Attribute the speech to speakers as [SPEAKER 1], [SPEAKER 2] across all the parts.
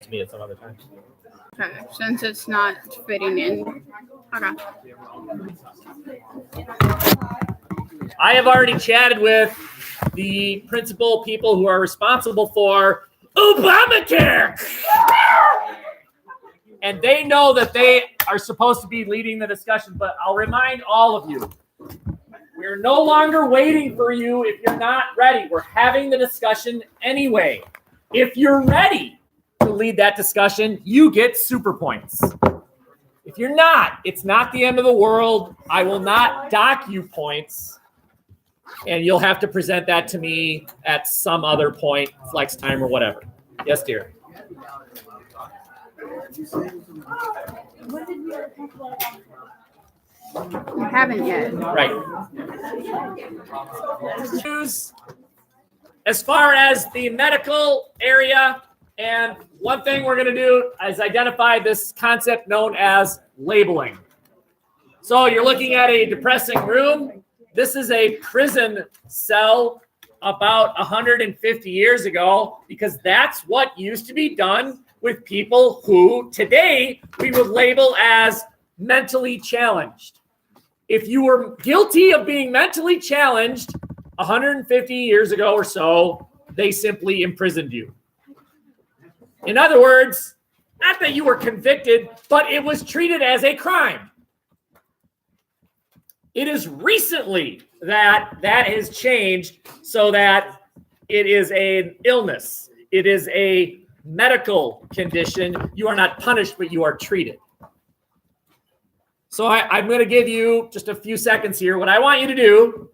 [SPEAKER 1] to me at some other time.
[SPEAKER 2] Okay, since it's not fitting in. Okay.
[SPEAKER 1] I have already chatted with the principal people who are responsible for Obamacare. And they know that they are supposed to be leading the discussion, but I'll remind all of you, we're no longer waiting for you if you're not ready. We're having the discussion anyway. If you're ready to lead that discussion, you get super points. If you're not, it's not the end of the world. I will not dock you points, and you'll have to present that to me at some other point, flex time or whatever. Yes, dear.
[SPEAKER 2] You haven't yet.
[SPEAKER 1] Right. As far as the medical area, and one thing we're going to do is identify this concept known as labeling. So you're looking at a depressing room. This is a prison cell about 150 years ago, because that's what used to be done with people who today we would label as mentally challenged. If you were guilty of being mentally challenged 150 years ago or so, they simply imprisoned you. In other words, not that you were convicted, but it was treated as a crime. It is recently that has changed so that it is an illness. It is a medical condition. You are not punished, but you are treated. So I'm going to give you just a few seconds here. What I want you to do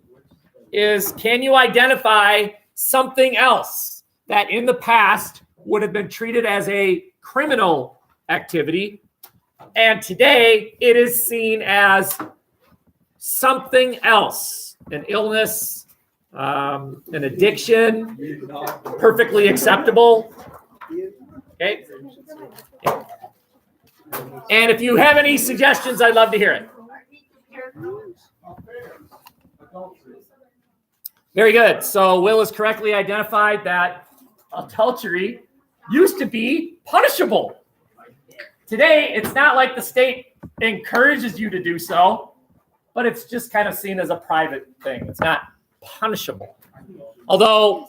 [SPEAKER 1] is, can you identify something else that in the past would have been treated as a criminal activity, and today it is seen as something else, an illness, an addiction, perfectly acceptable. Okay. And if you have any suggestions, I'd love to hear it. Very good. So Will has correctly identified that adultery used to be punishable. Today, it's not like the state encourages you to do so, but it's just kind of seen as a private thing. It's not punishable. Although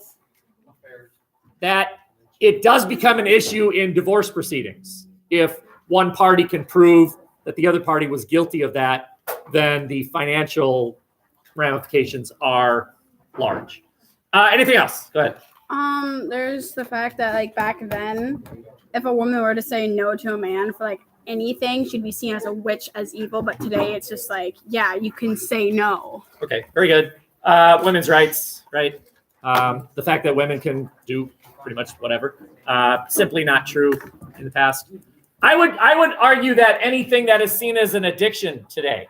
[SPEAKER 1] that it does become an issue in divorce proceedings. If one party can prove that the other party was guilty of that, then the financial ramifications are large. Anything else? Go ahead.
[SPEAKER 2] There's the fact that, like, back then, if a woman were to say no to a man for, like, anything, she'd be seen as a witch, as evil. But today it's just like, yeah, you can say no. Okay,
[SPEAKER 1] very good. Women's rights, right? The fact that women can do pretty much whatever, simply not true in the past. I would argue that anything that is seen as an addiction today.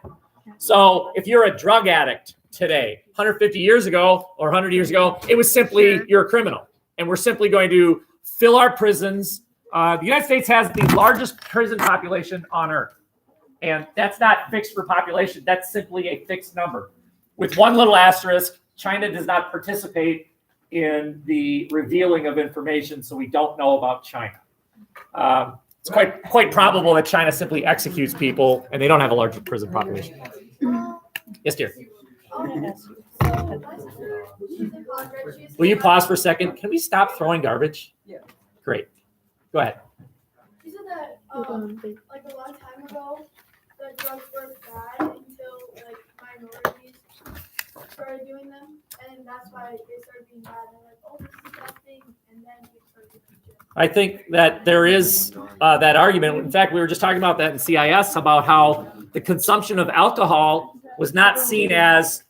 [SPEAKER 1] So if you're a drug addict today, 150 years ago or 100 years ago, it was simply you're a criminal. And we're simply going to fill our prisons. The United States has the largest prison population on earth. And that's not fixed for population. That's simply a fixed number. With one little asterisk, China does not participate in the revealing of information, so we don't know about China. It's quite probable that China simply executes people, and they don't have a large prison population. Yes, dear. Will you pause for a second? Can we stop throwing garbage? Yeah. Great. Go ahead.
[SPEAKER 3] You said that like a long time ago, the drugs were bad until like minorities started doing them, and that's why they started being bad. And like, oh, this is nothing, and then it started being good.
[SPEAKER 1] I think that there is that argument. In fact, we were just talking about that in CIS about how the consumption of alcohol was not seen as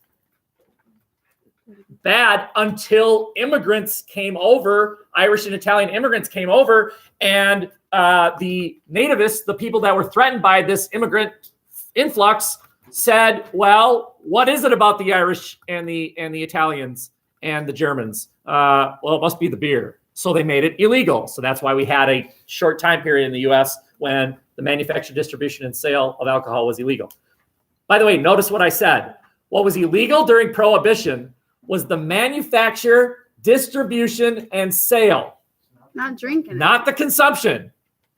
[SPEAKER 1] bad until immigrants came over, Irish and Italian immigrants came over, and the nativists, the people that were threatened by this immigrant influx, said, well, what is it about the Irish and the Italians and the Germans? Well, it must be the beer. So they made it illegal. So that's why we had a short time period in the US when the manufacture, distribution, and sale of alcohol was illegal. By the way, notice what I said. What was illegal during Prohibition was the manufacture, distribution, and sale.
[SPEAKER 2] Not drinking.
[SPEAKER 1] Not the consumption.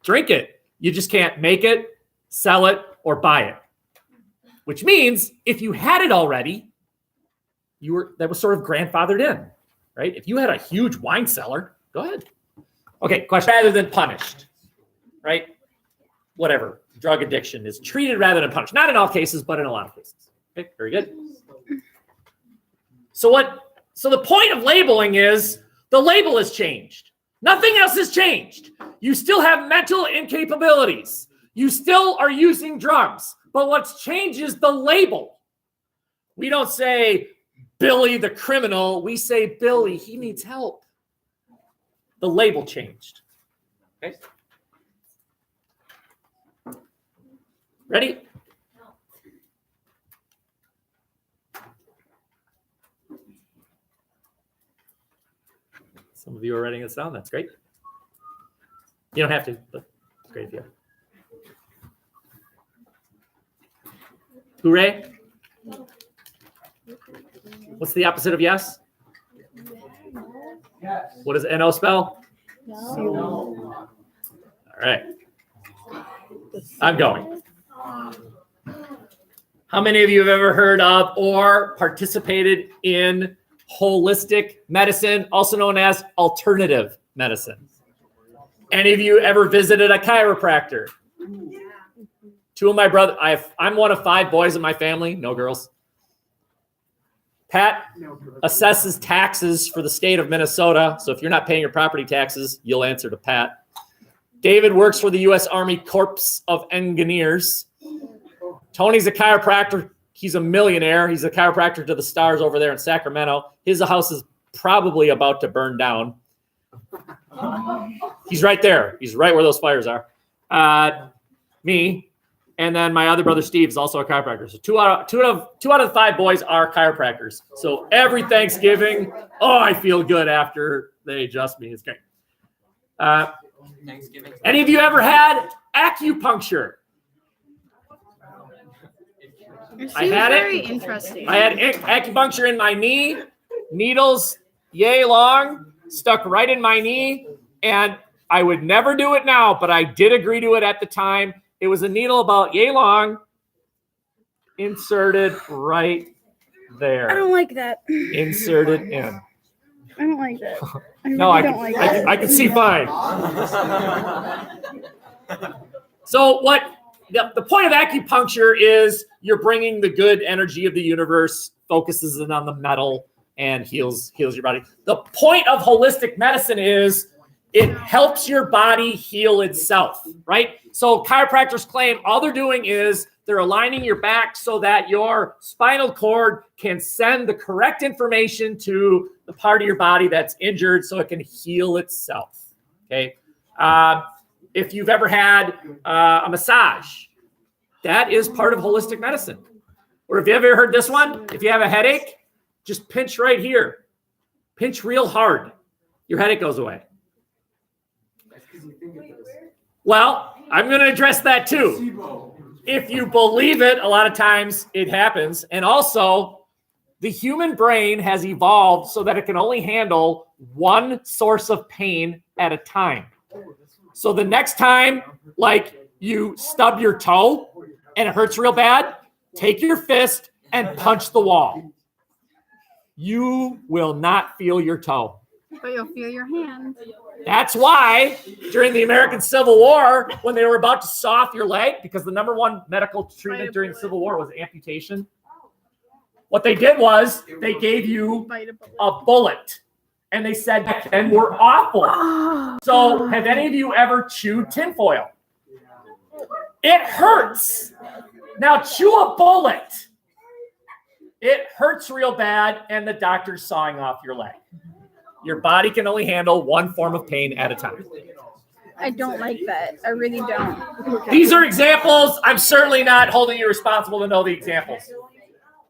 [SPEAKER 1] drink it. You just can't make it, sell it, or buy it. Which means if you had it already, that was sort of grandfathered in, right? If you had a huge wine cellar, go ahead. Okay, question. Rather than punished, right? Whatever. Drug addiction is treated rather than punished. Not in all cases, but in a lot of cases. Okay, very good. So the point of labeling is the label has changed. Nothing else has changed. You still have mental incapabilities. You still are using drugs. But what's changed is the label. We don't say Billy the criminal. We say Billy, he needs help. The label changed. Okay. Ready? Some of you are writing this down. That's great. You don't have to, but it's great if you have. Hooray. What's the opposite of yes? What does NO spell? No. All right. I'm going. How many of you have ever heard of or participated in holistic medicine, also known as alternative medicine? Any of you ever visited a chiropractor? Two of my brothers, I'm one of 5 boys in my family, no girls. Pat assesses taxes for the state of Minnesota. So if you're not paying your property taxes, you'll answer to Pat. David works for the U.S. Army Corps of Engineers. Tony's a chiropractor. He's a millionaire. He's a chiropractor to the stars over there in Sacramento. His house is probably about to burn down. He's right there. He's right where those fires are. Me. And then my other brother, Steve, is also a chiropractor. So two out of the 5 boys are chiropractors. So every Thanksgiving, I feel good after they adjust me. It's great.
[SPEAKER 4] Thanksgiving.
[SPEAKER 1] Any of you ever had acupuncture? I had
[SPEAKER 2] very
[SPEAKER 1] it.
[SPEAKER 2] interesting.
[SPEAKER 1] I had acupuncture in my knee, needles yay long, stuck right in my knee, and I would never do it now, but I did agree to it at the time. It was a needle about yay long, inserted right there.
[SPEAKER 2] I don't like that.
[SPEAKER 1] Inserted in.
[SPEAKER 2] I don't like that. I
[SPEAKER 1] No,
[SPEAKER 2] really don't like that.
[SPEAKER 1] I can see fine. So the point of acupuncture is you're bringing the good energy of the universe, focuses in on the metal, and heals your body. The point of holistic medicine is it helps your body heal itself, right? So chiropractors claim all they're doing is they're aligning your back so that your spinal cord can send the correct information to the part of your body that's injured so it can heal itself, okay? If you've ever had a massage, that is part of holistic medicine. Or if you ever heard this one, if you have a headache, just pinch right here. Pinch real hard. Your headache goes away. Well, I'm going to address that too. If you believe it, a lot of times it happens. And also, the human brain has evolved so that it can only handle one source of pain at a time. So the next time, like you stub your toe and it hurts real bad, take your fist and punch the wall. You will not feel your toe.
[SPEAKER 2] But you'll feel your hand.
[SPEAKER 1] That's why during the American Civil War, when they were about to saw off your leg, because the number one medical treatment during the Civil War was amputation, what they did was they gave you a bullet. And they said back then were awful. So have any of you ever chewed tinfoil? It hurts. Now chew a bullet. It hurts real bad, and the doctor's sawing off your leg. Your body can only handle one form of pain at a time.
[SPEAKER 2] I don't like that. I really don't.
[SPEAKER 1] These are examples. I'm certainly not holding you responsible to know the examples.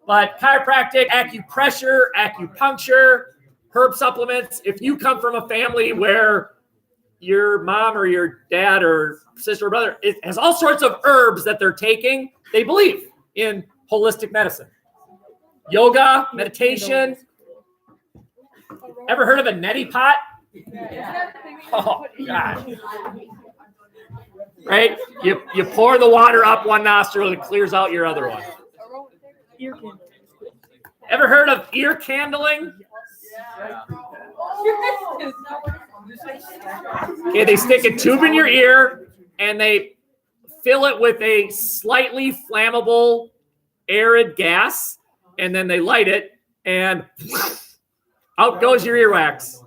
[SPEAKER 1] But chiropractic, acupressure, acupuncture, herb supplements. If you come from a family where your mom or your dad or sister or brother has all sorts of herbs that they're taking, they believe in holistic medicine. Yoga, meditation. Ever heard of a neti pot? Oh, God. right? You pour the water up one nostril and it clears out your other one.
[SPEAKER 4] Ear candle.
[SPEAKER 1] Ever heard of ear candling? Okay, they stick a tube in your ear and they fill it with a slightly flammable arid gas, and then they light it, and out goes your earwax.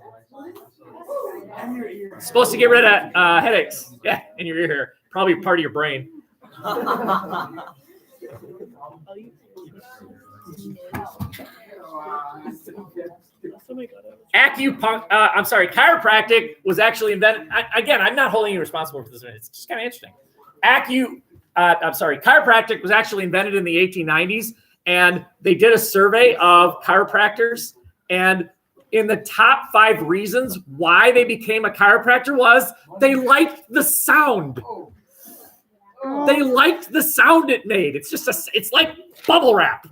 [SPEAKER 1] It's supposed to get rid of headaches. Yeah, in your ear hair. Probably part of your brain. Chiropractic was actually invented. Again, I'm not holding you responsible for this. It's just kind of interesting. Chiropractic was actually invented in the 1890s, and they did a survey of chiropractors, and in the top 5 reasons why they became a chiropractor was they liked the sound. They liked the sound it made. It's like bubble wrap,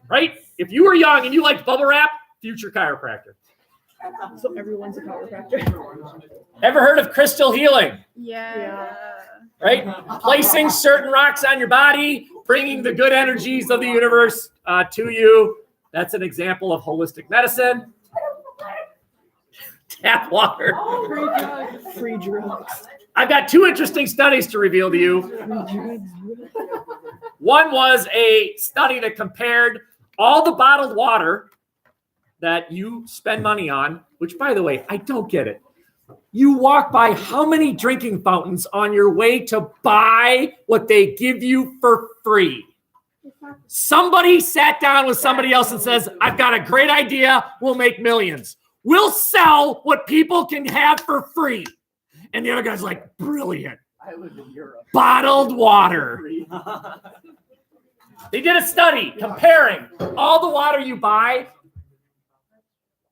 [SPEAKER 1] right? If you were young and you liked bubble wrap, future chiropractor.
[SPEAKER 4] So everyone's a chiropractor.
[SPEAKER 1] Ever heard of crystal healing?
[SPEAKER 2] Yeah.
[SPEAKER 1] Right? Placing certain rocks on your body, bringing the good energies of the universe to you. That's an example of holistic medicine. Tap water.
[SPEAKER 4] Free drugs.
[SPEAKER 1] I've got 2 interesting studies to reveal to you. One was a study that compared all the bottled water that you spend money on, which, by the way, I don't get it. You walk by how many drinking fountains on your way to buy what they give you for free? Somebody sat down with somebody else and says, I've got a great idea. We'll make millions. We'll sell what people can have for free. And the other guy's like, brilliant.
[SPEAKER 5] I live in Europe.
[SPEAKER 1] Bottled water. They did a study comparing all the water you buy,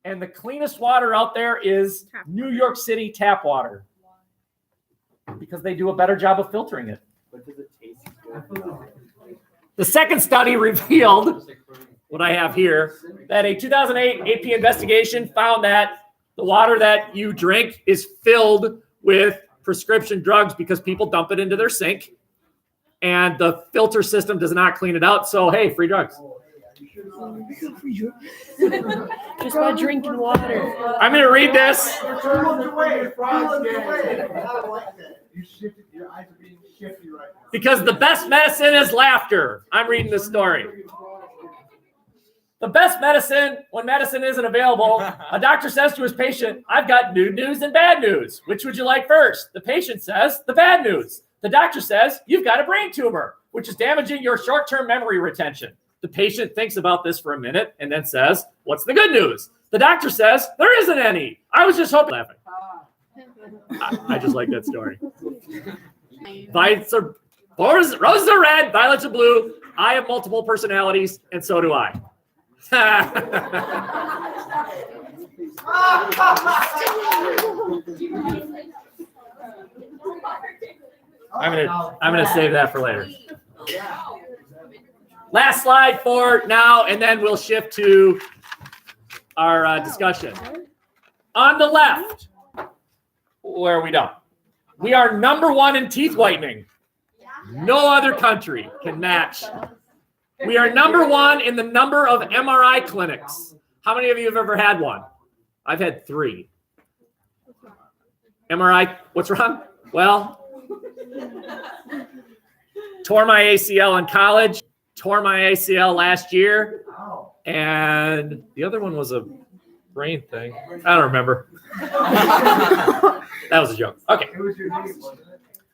[SPEAKER 1] and the cleanest water out there is New York City tap water, because they do a better job of filtering it.
[SPEAKER 5] But does it taste good?
[SPEAKER 1] The second study revealed what I have here, that a 2008 AP investigation found that the water that you drink is filled with prescription drugs because people dump it into their sink, and the filter system does not clean it out. So, hey, free drugs.
[SPEAKER 4] Just by drinking water.
[SPEAKER 1] I'm going to read this. Because the best medicine is laughter. I'm reading this story. The best medicine, when medicine isn't available, a doctor says to his patient, I've got good news and bad news. Which would you like first? The patient says, the bad news. The doctor says, you've got a brain tumor, which is damaging your short-term memory retention. The patient thinks about this for a minute and then says, what's the good news? The doctor says, there isn't any. I was just hoping. Laughing. I just like that story. Roses are red, violets are blue. I have multiple personalities, and so do I. I'm gonna save that for later. Last slide for now, and then we'll shift to our discussion. On the left, where we don't. We are number 1 in teeth whitening. No other country can match. We are number 1 in the number of MRI clinics. How many of you have ever had one? I've had 3. MRI, what's wrong? Well, tore my ACL in college, tore my ACL last year, and the other one was a brain thing. I don't remember. That was a joke. Okay.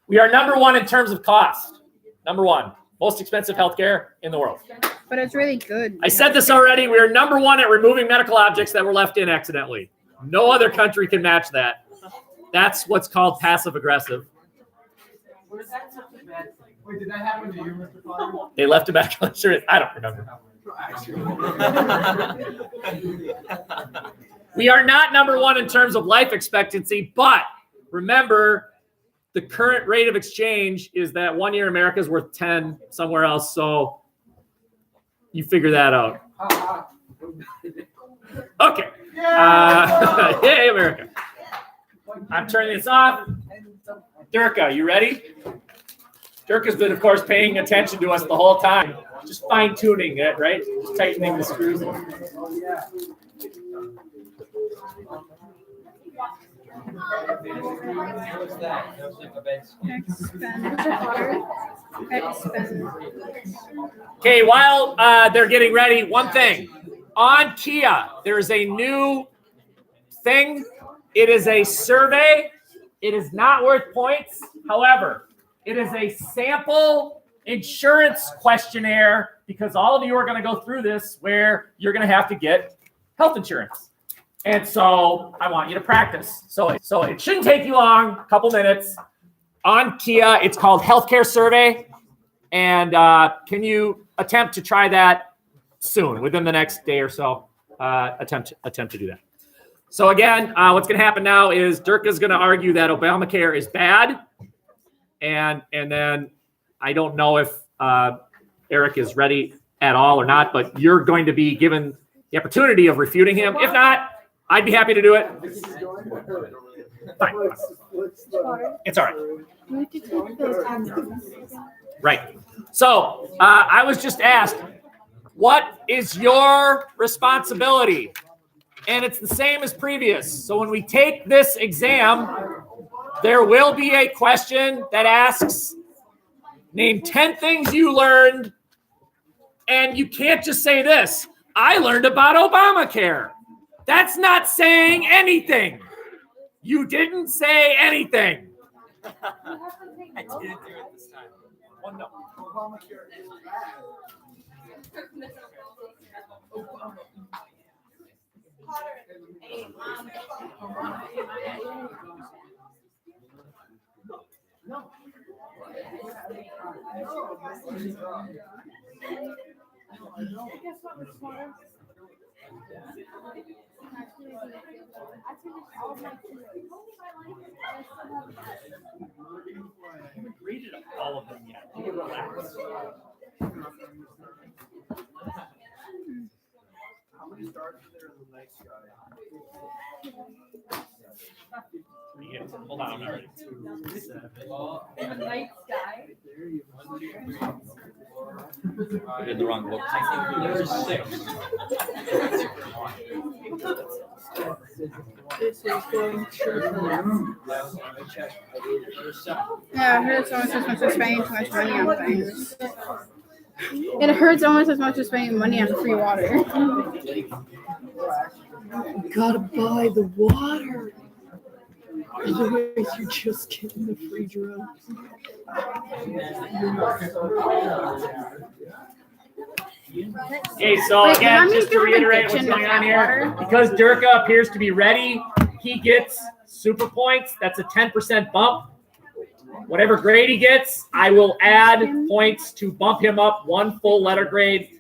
[SPEAKER 1] We are number 1 in terms of cost. Number 1. Most expensive healthcare in the world.
[SPEAKER 2] But it's really good.
[SPEAKER 1] I said this already. We are number 1 at removing medical objects that were left in accidentally. No other country can match that. That's what's called passive aggressive.
[SPEAKER 5] Was that such a bad thing? Wait, did that happen to you, Mr. Potter?
[SPEAKER 1] They left a medical insurance. I don't remember. We are not number 1 in terms of life expectancy, but remember, the current rate of exchange is that 1 year America is worth 10 somewhere else. So you figure that out. Okay. Yay, America. I'm turning this off. Durka, you ready? Durka's been, of course, paying attention to us the whole time. Just fine-tuning it, right? Just tightening the screws. Okay, while they're getting ready, one thing. On Kia, there's a new thing. It is a survey. It is not worth points. However, it is a sample insurance questionnaire because all of you are going to go through this where you're going to have to get health insurance. And so I want you to practice. So it shouldn't take you long, a couple minutes. On Kia, it's called Healthcare Survey. And can you attempt to try that soon, within the next day or so? Attempt to do that. So again, what's going to happen now is Durka's going to argue that Obamacare is bad. And then I don't know if Eric is ready at all or not, but you're going to be given the opportunity of refuting him. If not, I'd be happy to do it. Fine. It's all right. Right. So I was just asked, what is your responsibility? And it's the same as previous. So when we take this exam, there will be a question that asks, name 10 things you learned. And you can't just say this, I learned about Obamacare. That's not saying anything. You didn't say anything.
[SPEAKER 5] I didn't do it this time. One no. Obamacare is
[SPEAKER 1] I haven't graded all of them yet. You can relax.
[SPEAKER 5] How many stars are there in the night sky?
[SPEAKER 1] Hold on, I'm not ready.
[SPEAKER 6] In the night sky.
[SPEAKER 5] I did the wrong book. There's 6.
[SPEAKER 4] This is going to.
[SPEAKER 2] Yeah, it hurts almost as much as spending too much money on things. It hurts almost as much as spending money on free water.
[SPEAKER 4] Gotta buy the water. Otherwise, you're just getting the free drugs.
[SPEAKER 1] Okay, so
[SPEAKER 2] Wait,
[SPEAKER 1] again,
[SPEAKER 2] can I
[SPEAKER 1] just to
[SPEAKER 2] make an
[SPEAKER 1] reiterate what's
[SPEAKER 2] addiction
[SPEAKER 1] going
[SPEAKER 2] to
[SPEAKER 1] on here,
[SPEAKER 2] water?
[SPEAKER 1] because Durka appears to be ready, he gets super points. That's a 10% bump. Whatever grade he gets, I will add points to bump him up one full letter grade.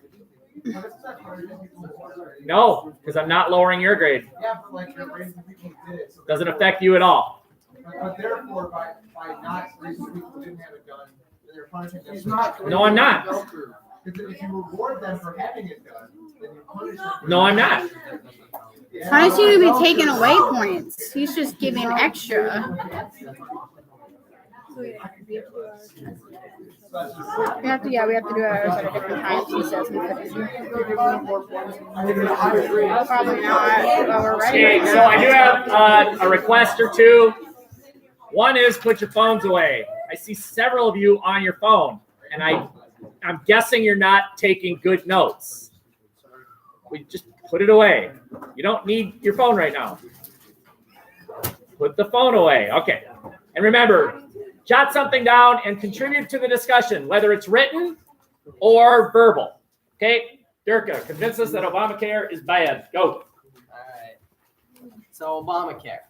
[SPEAKER 1] No, because I'm not lowering your grade.
[SPEAKER 5] Yeah, but like you're raising people who did it. So
[SPEAKER 1] Doesn't affect you at all.
[SPEAKER 5] but therefore, by not raising people who didn't have it done, they're punishing them.
[SPEAKER 1] No, I'm not.
[SPEAKER 5] If you reward them for having it done, then you punish them.
[SPEAKER 1] No, I'm not.
[SPEAKER 2] How does he be taking away points? He's just giving extra. We have to do ours at a different time. He says probably not. But we're ready.
[SPEAKER 1] Okay, so I do have a request or two. One is put your phones away. I see several of you on your phone, and I'm guessing you're not taking good notes. We just put it away. You don't need your phone right now. Put the phone away. Okay. And remember, jot something down and contribute to the discussion, whether it's written or verbal. Okay? Durka, convince us that Obamacare is bad. Go.
[SPEAKER 7] All right. So Obamacare.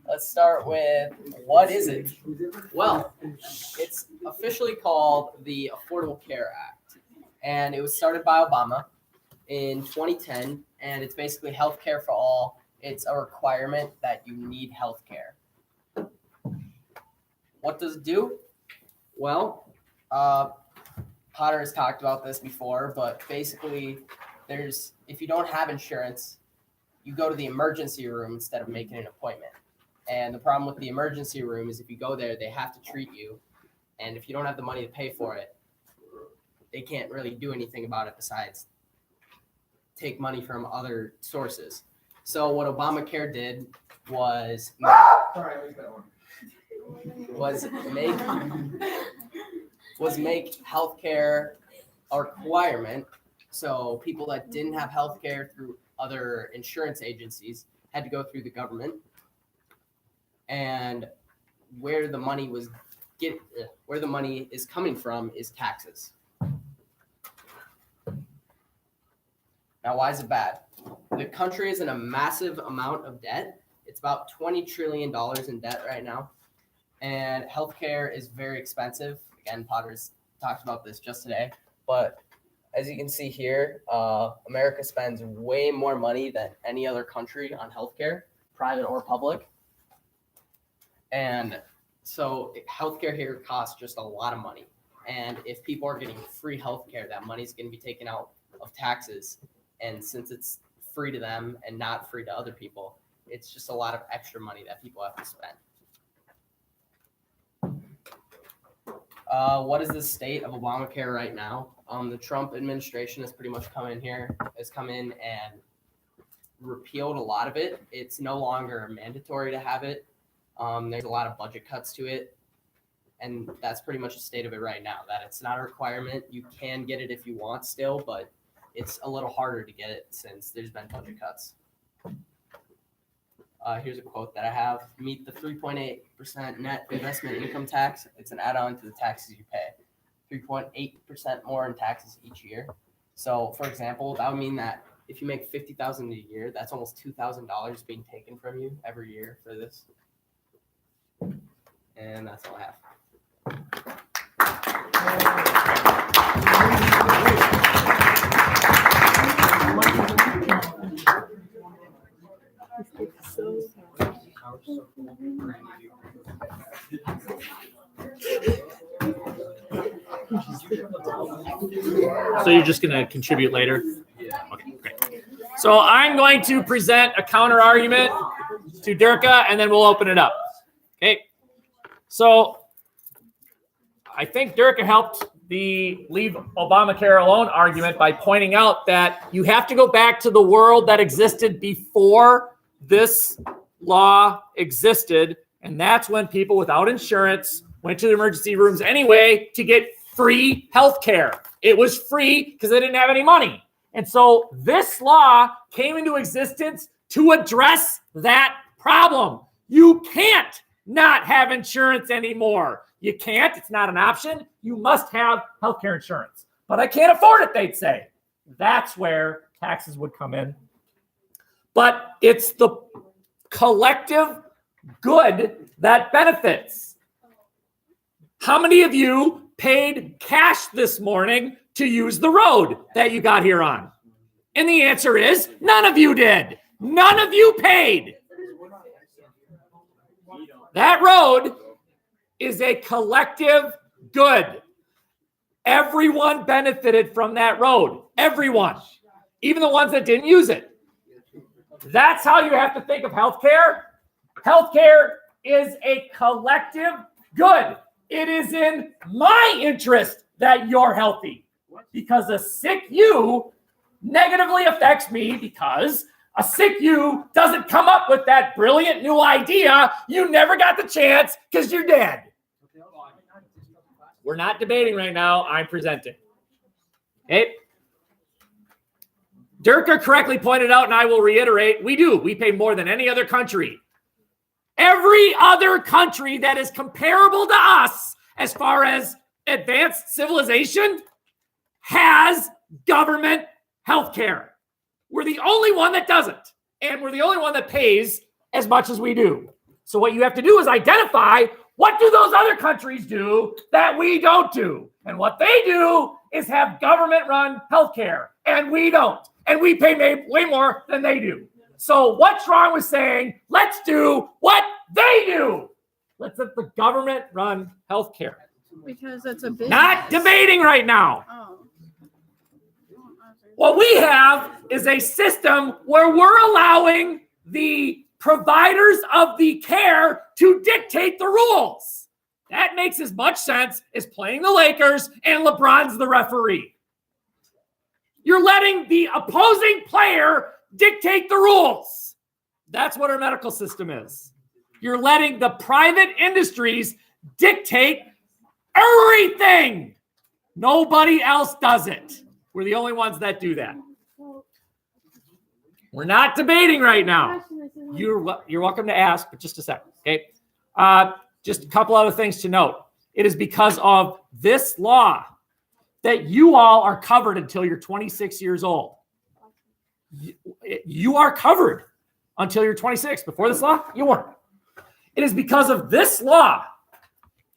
[SPEAKER 7] Let's start with, what is it? Well, it's officially called the Affordable Care Act, and it was started by Obama in 2010, and it's basically health care for all. It's a requirement that you need health care. What does it do? Well, Potter has talked about this before, but basically if you don't have insurance, you go to the emergency room instead of making an appointment. And the problem with the emergency room is if you go there, they have to treat you. And if you don't have the money to pay for it, they can't really do anything about it besides take money from other sources. So what Obamacare did was
[SPEAKER 5] Sorry, I missed that one.
[SPEAKER 7] was make healthcare a requirement. So people that didn't have healthcare through other insurance agencies had to go through the government. And where the money is coming from is taxes. Now, why is it bad? The country is in a massive amount of debt. It's about $20 trillion in debt right now. And healthcare is very expensive. Again, Potter's talked about this just today. But as you can see here, America spends way more money than any other country on healthcare, private or public. And so healthcare here costs just a lot of money. And if people are getting free healthcare, that money is going to be taken out of taxes. And since it's free to them and not free to other people, it's just a lot of extra money that people have to spend. What is the state of Obamacare right now? The Trump administration has pretty much come in and repealed a lot of it. It's no longer mandatory to have it. There's a lot of budget cuts to it. And that's pretty much the state of it right now, that it's not a requirement. You can get it if you want still, but it's a little harder to get it since there's been budget cuts. Here's a quote that I have. Meet the 3.8% net investment income tax. It's an add-on to the taxes you pay. 3.8% more in taxes each year. So, for example, that would mean that if you make $50,000 a year, that's almost $2,000 being taken from you every year for this. And that's all I have.
[SPEAKER 1] So you're just going to contribute later? Okay, great. So I'm going to present a counter argument to Durka, and then we'll open it up. Okay. So I think Durka helped the leave Obamacare alone argument by pointing out that you have to go back to the world that existed before this law existed. And that's when people without insurance went to the emergency rooms anyway to get free health care. It was free because they didn't have any money. And so this law came into existence to address that problem. You can't not have insurance anymore. You can't. It's not an option. You must have healthcare insurance. But I can't afford it, they'd say. That's where taxes would come in. But it's the collective good that benefits. How many of you paid cash this morning to use the road that you got here on? And the answer is none of you did. None of you paid. That road is a collective good. Everyone benefited from that road. Everyone. Even the ones that didn't use it. That's how you have to think of healthcare. Healthcare is a collective good. It is in my interest that you're healthy, because a sick you negatively affects me, because a sick you doesn't come up with that brilliant new idea. You never got the chance because you're dead. We're not debating right now. I'm presenting. Okay. Durka correctly pointed out, and I will reiterate, we pay more than any other country. Every other country that is comparable to us as far as advanced civilization has government health care. We're the only one that doesn't. And we're the only one that pays as much as we do. So what you have to do is identify, what do those other countries do that we don't do? And what they do is have government-run healthcare, and we don't. And we pay way more than they do. So what's wrong with saying, let's do what they do? Let's let the government run healthcare.
[SPEAKER 2] Because it's a business.
[SPEAKER 1] Not debating right now.
[SPEAKER 2] Oh.
[SPEAKER 1] What we have is a system where we're allowing the providers of the care to dictate the rules. That makes as much sense as playing the Lakers and LeBron's the referee. You're letting the opposing player dictate the rules. That's what our medical system is. You're letting the private industries dictate everything. Nobody else does it. We're the only ones that do that. We're not debating right now. You're welcome to ask, but just a second, okay? Just a couple other things to note. It is because of this law that you all are covered until you're 26 years old. You are covered until you're 26. Before this law, you weren't. It is because of this law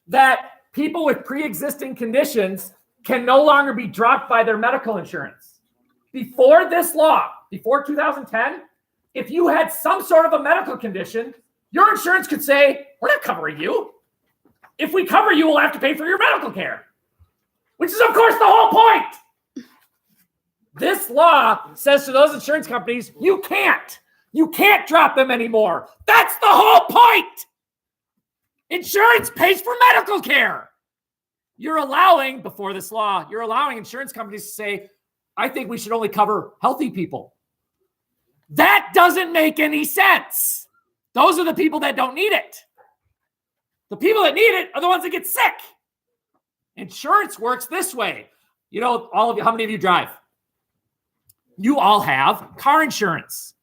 [SPEAKER 1] that people with pre-existing conditions can no longer be dropped by their medical insurance. Before this law, before 2010, if you had some sort of a medical condition, your insurance could say, we're not covering you. If we cover you, we'll have to pay for your medical care, which is, of course, the whole point. This law says to those insurance companies, you can't drop them anymore. That's the whole point. Insurance pays for medical care. You're allowing, before this law, you're allowing insurance companies to say, I think we should only cover healthy people. That doesn't make any sense. Those are the people that don't need it. The people that need it are the ones that get sick. Insurance works this way. You know, all of you, how many of you drive? You all have car insurance,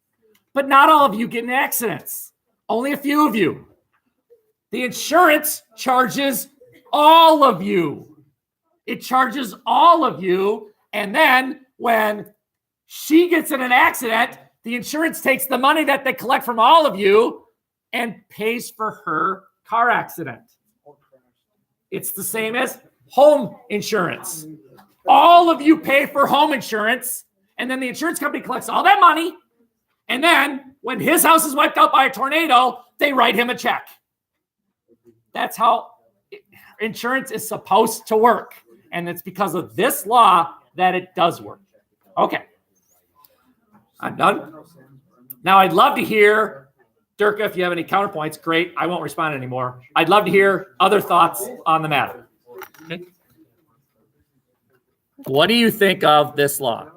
[SPEAKER 1] but not all of you get in accidents. Only a few of you. The insurance charges all of you. It charges all of you. And then when she gets in an accident, the insurance takes the money that they collect from all of you and pays for her car accident. It's the same as home insurance. All of you pay for home insurance, and then the insurance company collects all that money. And then when his house is wiped out by a tornado, they write him a check. That's how insurance is supposed to work. And it's because of this law that it does work. Okay. I'm done. Now, I'd love to hear, Dirka, if you have any counterpoints, great. I won't respond anymore. I'd love to hear other thoughts on the matter. Okay. What do you think of this law?